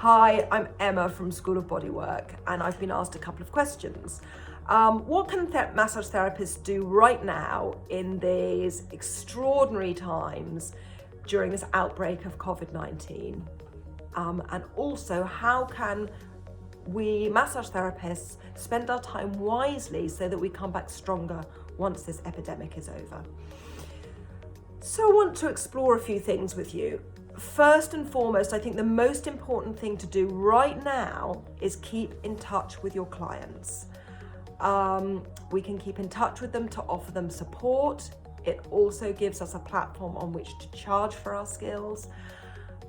Hi, I'm Emma from School of Bodywork, and I've been asked a couple of questions. What can massage therapists do right now in these extraordinary times during this outbreak of COVID-19? And also, how can we massage therapists spend our time wisely so that we come back stronger once this epidemic is over? So I want to explore a few things with you. First and foremost, I think the most important thing to do right now is keep in touch with your clients. We can keep in touch with them to offer them support. It also gives us a platform on which to charge for our skills.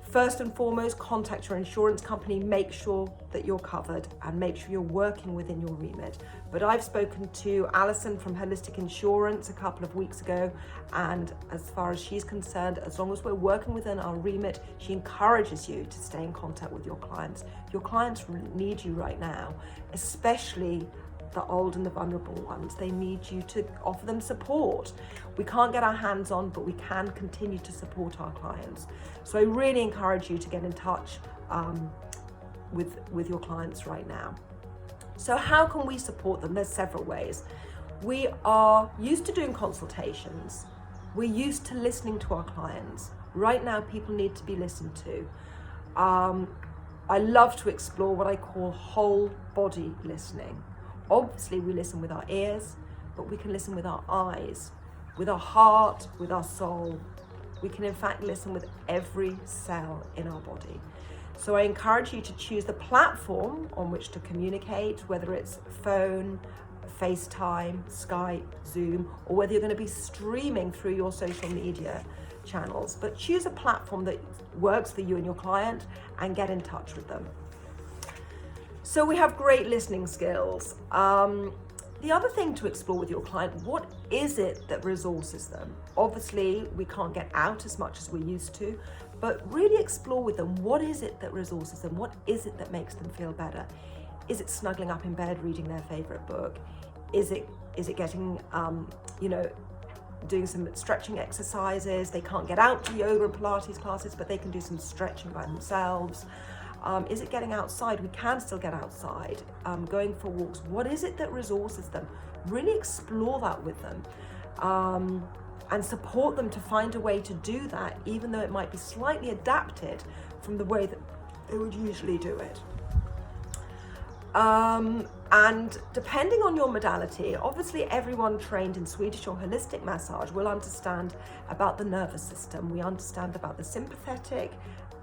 First and foremost, contact your insurance company, make sure that you're covered and make sure you're working within your remit. But I've spoken to Alison from Holistic Insurance a couple of weeks ago, and as far as she's concerned, as long as we're working within our remit, she encourages you to stay in contact with your clients. Your clients need you right now, especially the old and the vulnerable ones. They need you to offer them support. We can't get our hands on, but we can continue to support our clients. So I really encourage you to get in touch with your clients right now. So how can we support them? There's several ways. We are used to doing consultations. We're used to listening to our clients. Right now, people need to be listened to. I love to explore what I call whole body listening. Obviously, we listen with our ears, but we can listen with our eyes, with our heart, with our soul. We can in fact listen with every cell in our body. So I encourage you to choose the platform on which to communicate, whether it's phone, FaceTime, Skype, Zoom, or whether you're going to be streaming through your social media channels. But choose a platform that works for you and your client and get in touch with them. So we have great listening skills. The other thing to explore with your client, what is it that resources them? Obviously, we can't get out as much as we used to, but really explore with them, what is it that resources them? What is it that makes them feel better? Is it snuggling up in bed, reading their favorite book? Is it getting, doing some stretching exercises? They can't get out to yoga and Pilates classes, but they can do some stretching by themselves. Is it getting outside? We can still get outside, going for walks. What is it that resources them? Really explore that with them and support them to find a way to do that, even though it might be slightly adapted from the way that they would usually do it. And depending on your modality, obviously everyone trained in Swedish or holistic massage will understand about the nervous system. We understand about the sympathetic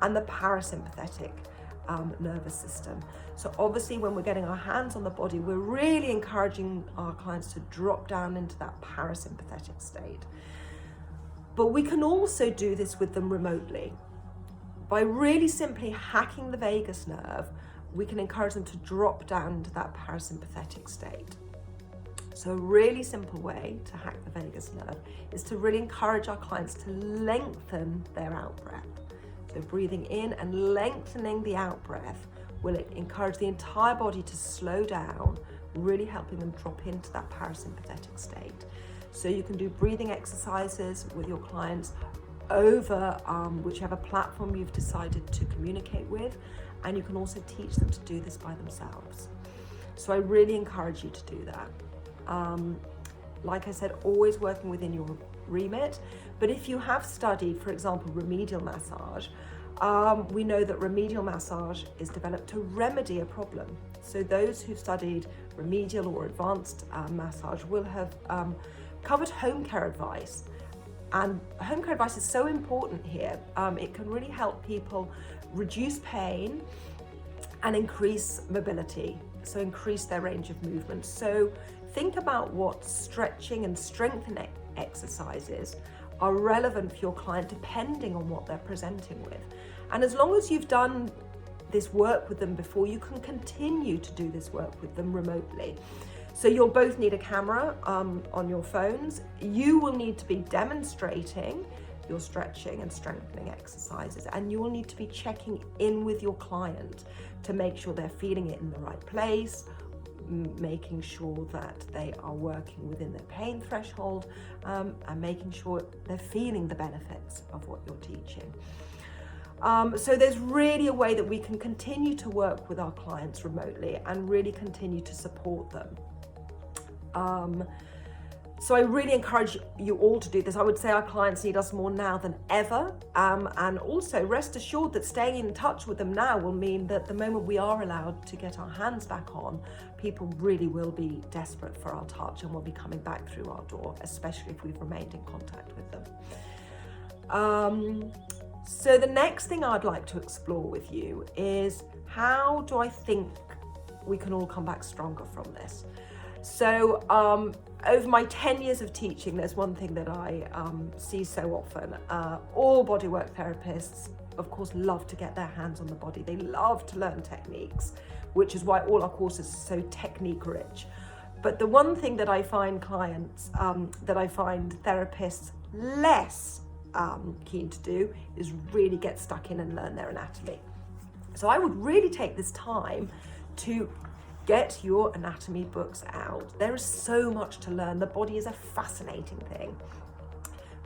and the parasympathetic nervous system. So obviously when we're getting our hands on the body, we're really encouraging our clients to drop down into that parasympathetic state. But we can also do this with them remotely. By really simply hacking the vagus nerve, we can encourage them to drop down into that parasympathetic state. So a really simple way to hack the vagus nerve is to really encourage our clients to lengthen their out-breath. So breathing in and lengthening the out-breath will encourage the entire body to slow down, really helping them drop into that parasympathetic state. So you can do breathing exercises with your clients over whichever platform you've decided to communicate with, and you can also teach them to do this by themselves. So I really encourage you to do that. Like I said, always working within your remit. But if you have studied, for example, remedial massage, we know that remedial massage is developed to remedy a problem. So those who've studied remedial or advanced massage will have covered home care advice. And home care advice is so important here. It can really help people reduce pain and increase mobility, so increase their range of movement. So think about what stretching and strengthening exercises are relevant for your client depending on what they're presenting with. And as long as you've done this work with them before, you can continue to do this work with them remotely. So you'll both need a camera on your phones. You will need to be demonstrating your stretching and strengthening exercises, and you will need to be checking in with your client to make sure they're feeling it in the right place, making sure that they are working within their pain threshold, and making sure they're feeling the benefits of what you're teaching. So there's really a way that we can continue to work with our clients remotely and really continue to support them. So I really encourage you all to do this. I would say our clients need us more now than ever. And also rest assured that staying in touch with them now will mean that the moment we are allowed to get our hands back on, people really will be desperate for our touch and will be coming back through our door, especially if we've remained in contact with them. So the next thing I'd like to explore with you is, how do I think we can all come back stronger from this? So over my 10 years of teaching, there's one thing that I see so often. All bodywork therapists, of course, love to get their hands on the body. They love to learn techniques, which is why all our courses are so technique rich. But the one thing that I find therapists less keen to do is really get stuck in and learn their anatomy. So I would really take this time to get your anatomy books out. There is so much to learn. The body is a fascinating thing.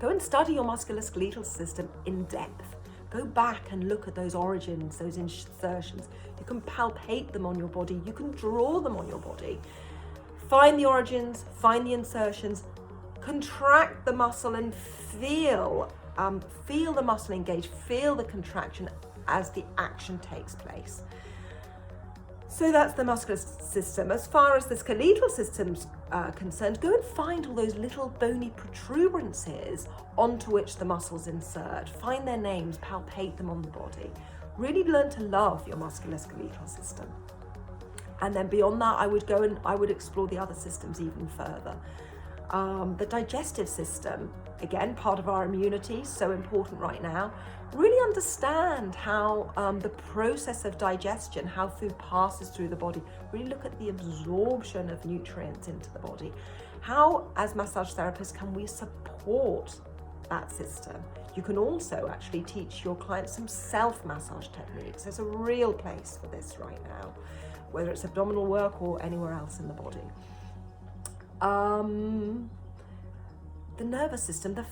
Go and study your musculoskeletal system in depth. Go back and look at those origins, those insertions. You can palpate them on your body. You can draw them on your body. Find the origins, find the insertions, contract the muscle and feel the muscle engage, feel the contraction as the action takes place. So that's the muscular system. As far as the skeletal system's concerned, go and find all those little bony protuberances onto which the muscles insert. Find their names, palpate them on the body. Really learn to love your musculoskeletal system. And then beyond that, I would explore the other systems even further. The digestive system, again, part of our immunity, so important right now. Really understand how the process of digestion, how food passes through the body. Really look at the absorption of nutrients into the body. How, as massage therapists, can we support that system? You can also actually teach your clients some self-massage techniques. There's a real place for this right now, whether it's abdominal work or anywhere else in the body. The nervous system, the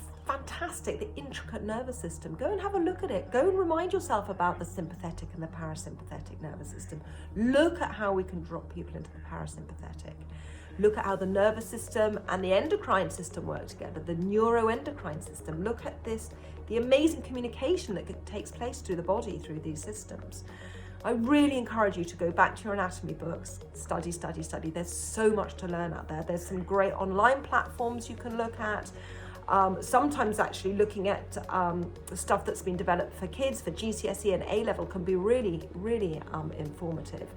intricate nervous system. Go and have a look at it. Go and remind yourself about the sympathetic and the parasympathetic nervous system. Look at how we can drop people into the parasympathetic. Look at how the nervous system and the endocrine system work together, the neuroendocrine system. Look at this, the amazing communication that takes place through the body through these systems. I really encourage you to go back to your anatomy books, study. There's so much to learn out there. There's some great online platforms you can look at. Sometimes actually looking at the stuff that's been developed for kids, for GCSE and A-level, can be really, really informative.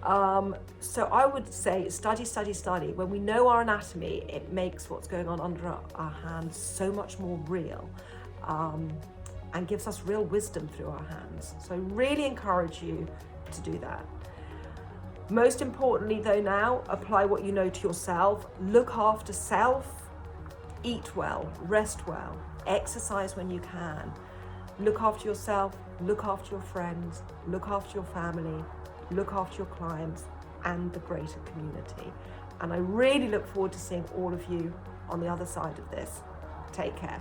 So I would say study. When we know our anatomy, it makes what's going on under our hands so much more real. And gives us real wisdom through our hands. So I really encourage you to do that. Most importantly though now, apply what you know to yourself, look after self, eat well, rest well, exercise when you can, look after yourself, look after your friends, look after your family, look after your clients and the greater community. And I really look forward to seeing all of you on the other side of this. Take care.